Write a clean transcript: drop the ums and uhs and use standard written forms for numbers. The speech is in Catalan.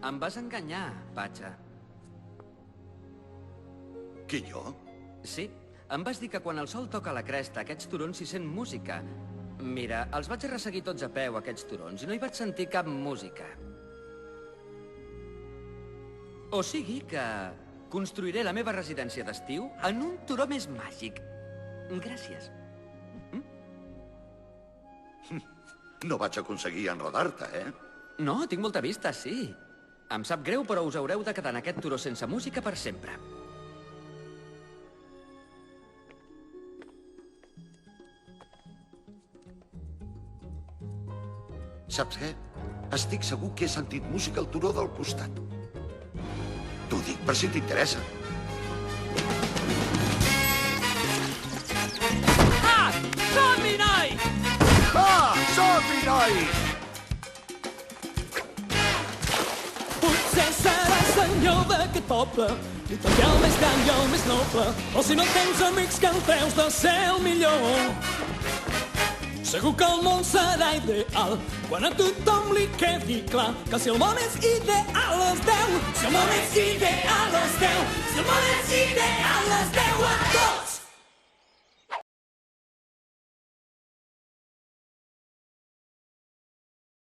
Em vas enganyar, Patxa. Qui, jo? Sí, em vas dir que quan el sol toca la cresta, aquests turons s'hi sent música. Mira, els vaig resseguir tots a peu, aquests turons, i no hi vaig sentir cap música. O sigui que construiré la meva residència d'estiu en un turó més màgic. Gràcies. No vaig aconseguir enredar-te, eh? No, tinc molta vista, sí. Em sap greu, però us haureu de quedar en aquest turó sense música per sempre. Saps què? Estic segur que he sentit música al turó del costat. T'ho dic per si t'interessa. Ah! Som-hi, noi! Ah! Som-hi, noi! Potser serà senyor d'aquest poble, i també el més gran i el més noble. Però si no tens amics, que en treus de ser el millor? Segur que el món serà ideal quan a tothom li quedi clar que si el món és ideal es deu, si el món és ideal es deu, si el món és ideal es deu a